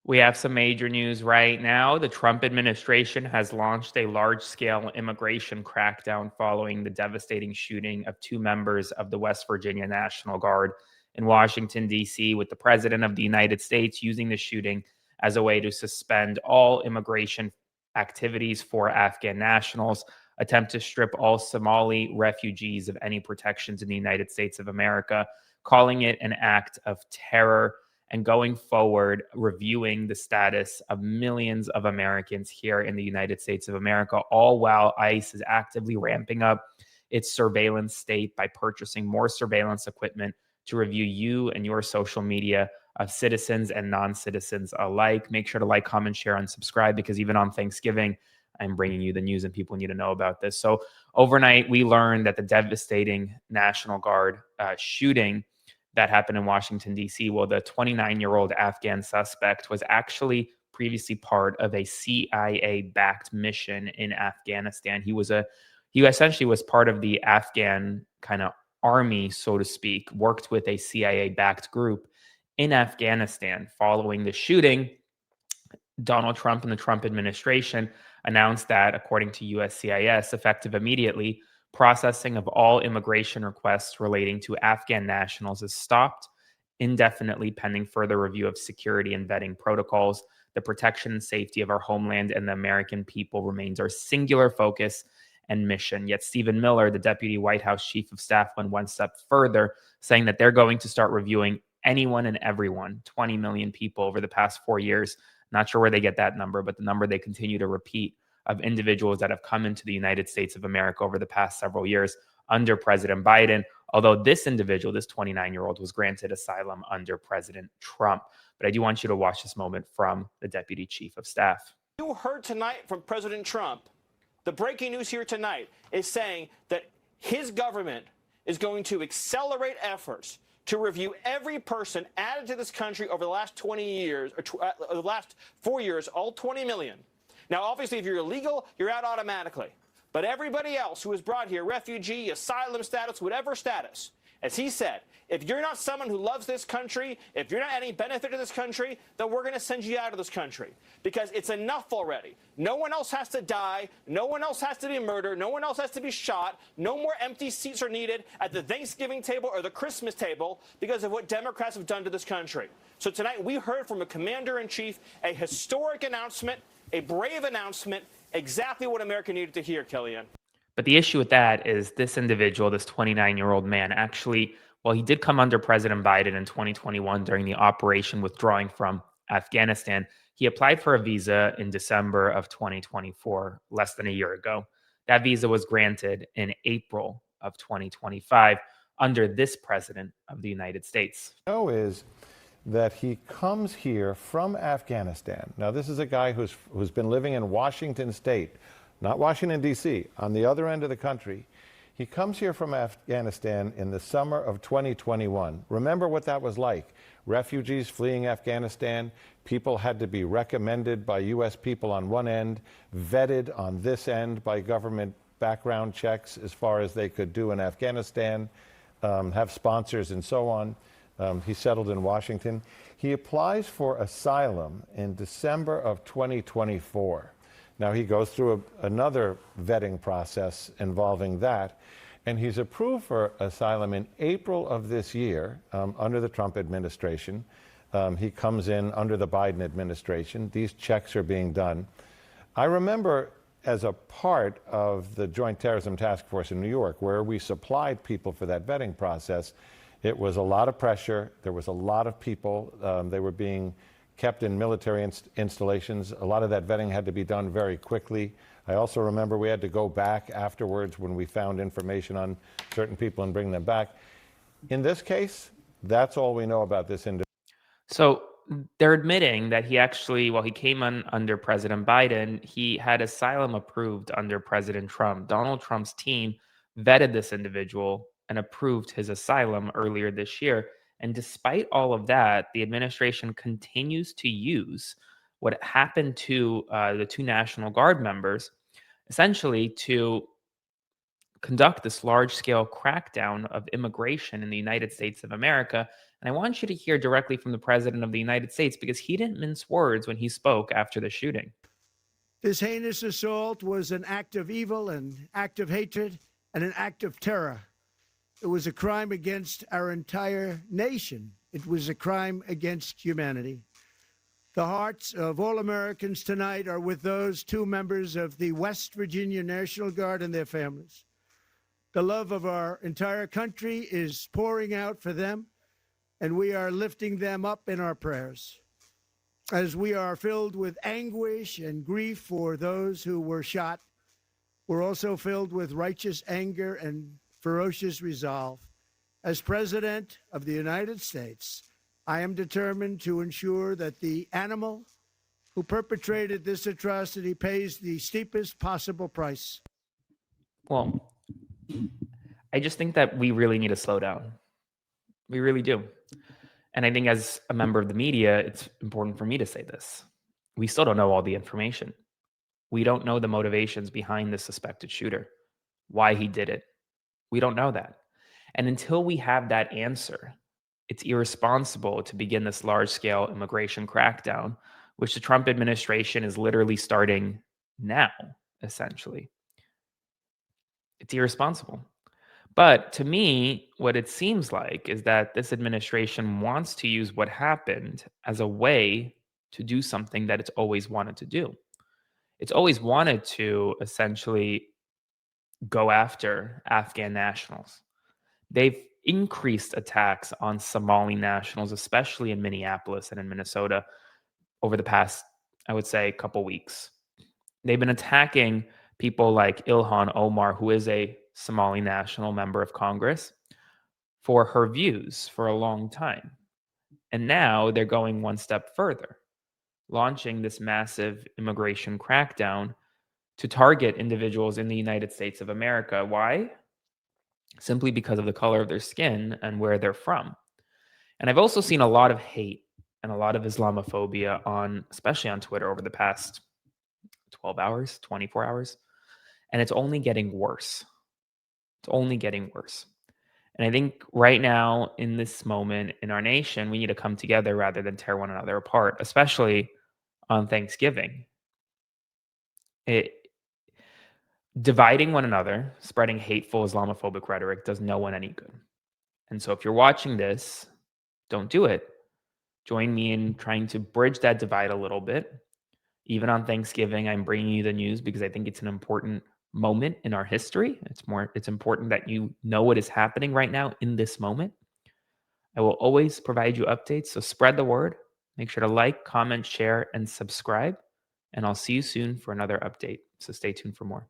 We have some major news right now. The Trump administration has launched a large scale immigration crackdown following the devastating shooting of two members of the West Virginia National Guard in Washington, D.C., with the President of the United States using the shooting as a way to suspend all immigration activities for Afghan nationals, attempt to strip all Somali refugees of any protections in the United States of America, calling it an act of terror and going forward, reviewing the status of millions of Americans here in the United States of America, all while ICE is actively ramping up its surveillance state by purchasing more surveillance equipment to review you and your social media of citizens and non-citizens alike. Make sure to like, comment, share, and subscribe because even on Thanksgiving, I'm bringing you the news and people need to know about this. So overnight, we learned that the devastating National Guard shooting that happened in Washington, D.C. Well, the 29-year-old Afghan suspect was actually previously part of a CIA-backed mission in Afghanistan. He essentially was part of the Afghan kind of army, so to speak, worked with a CIA-backed group in Afghanistan. Following the shooting, Donald Trump and the Trump administration announced that, according to USCIS, effective immediately, processing of all immigration requests relating to Afghan nationals is stopped indefinitely pending further review of security and vetting protocols. The protection and safety of our homeland and the American people remains our singular focus and mission. Yet Stephen Miller, the deputy White House chief of staff, went one step further, saying that they're going to start reviewing anyone and everyone, 20 million people over the past 4 years. Not sure where they get that number, but the number they continue to repeat of individuals that have come into the United States of America over the past several years under President Biden. Although this individual, this 29-year-old, was granted asylum under President Trump. But I do want you to watch this moment from the deputy chief of staff. You heard tonight from President Trump, the breaking news here tonight is saying that his government is going to accelerate efforts to review every person added to this country over the last 20 years, or the last 4 years, all 20 million. Now, obviously, if you're illegal, you're out automatically. But everybody else who is brought here, refugee, asylum status, whatever status, as he said, if you're not someone who loves this country, if you're not adding benefit to this country, then we're going to send you out of this country because it's enough already. No one else has to die. No one else has to be murdered. No one else has to be shot. No more empty seats are needed at the Thanksgiving table or the Christmas table because of what Democrats have done to this country. So tonight we heard from a commander-in-chief a historic announcement, a brave announcement, exactly what America needed to hear, Kellyanne. But the issue with that is this individual, this 29-year-old man, actually, well, he did come under President Biden in 2021 during the operation withdrawing from Afghanistan. He applied for a visa in December of 2024, less than a year ago. That visa was granted in April of 2025 under this president of the United States. Is that he comes here from Afghanistan. Now, this is a guy who's been living in Washington State, not Washington, D.C., on the other end of the country. He comes here from Afghanistan in the summer of 2021. Remember what that was like. Refugees fleeing Afghanistan, people had to be recommended by U.S. people on one end, vetted on this end by government background checks as far as they could do in Afghanistan, have sponsors and so on. He settled in Washington. He applies for asylum in December of 2024. Now, he goes through another vetting process involving that, and he's approved for asylum in April of this year under the Trump administration. He comes in under the Biden administration. These checks are being done. I remember as a part of the Joint Terrorism Task Force in New York, where we supplied people for that vetting process, it was a lot of pressure. There was a lot of people. They were being kept in military installations. A lot of that vetting had to be done very quickly. I also remember we had to go back afterwards when we found information on certain people and bring them back. In this case, that's all we know about this individual. So they're admitting that he actually, while he came under President Biden, he had asylum approved under President Trump. Donald Trump's team vetted this individual and approved his asylum earlier this year. And despite all of that, the administration continues to use what happened to the two National Guard members essentially to conduct this large-scale crackdown of immigration in the United States of America. And I want you to hear directly from the President of the United States, because he didn't mince words when he spoke after the shooting. This heinous assault was an act of evil, an act of hatred, and an act of terror. It was a crime against our entire nation. It was a crime against humanity. The hearts of all Americans tonight are with those two members of the West Virginia National Guard and their families. The love of our entire country is pouring out for them, and we are lifting them up in our prayers. As we are filled with anguish and grief for those who were shot, we're also filled with righteous anger and ferocious resolve. As President of the United States, I am determined to ensure that the animal who perpetrated this atrocity pays the steepest possible price. Well, I just think that we really need to slow down. We really do. And I think as a member of the media, it's important for me to say this. We still don't know all the information. We don't know the motivations behind the suspected shooter, why he did it. We don't know that. And until we have that answer, it's irresponsible to begin this large-scale immigration crackdown, which the Trump administration is literally starting now, essentially. It's irresponsible. But to me, what it seems like is that this administration wants to use what happened as a way to do something that it's always wanted to do. It's always wanted to essentially go after Afghan nationals. They've increased attacks on Somali nationals, especially in Minneapolis and in Minnesota, over the past, I would say, couple weeks. They've been attacking people like Ilhan Omar, who is a Somali national member of Congress, for her views for a long time. And now they're going one step further, launching this massive immigration crackdown to target individuals in the United States of America. Why? Simply because of the color of their skin and where they're from. And I've also seen a lot of hate and a lot of Islamophobia especially on Twitter over the past 12 hours, 24 hours. And it's only getting worse. It's only getting worse. And I think right now, in this moment in our nation, we need to come together rather than tear one another apart, especially on Thanksgiving. Dividing one another, spreading hateful Islamophobic rhetoric does no one any good. And so if you're watching this, don't do it. Join me in trying to bridge that divide a little bit. Even on Thanksgiving, I'm bringing you the news because I think it's an important moment in our history. It's important that you know what is happening right now in this moment. I will always provide you updates, so spread the word. Make sure to like, comment, share, and subscribe. And I'll see you soon for another update. So stay tuned for more.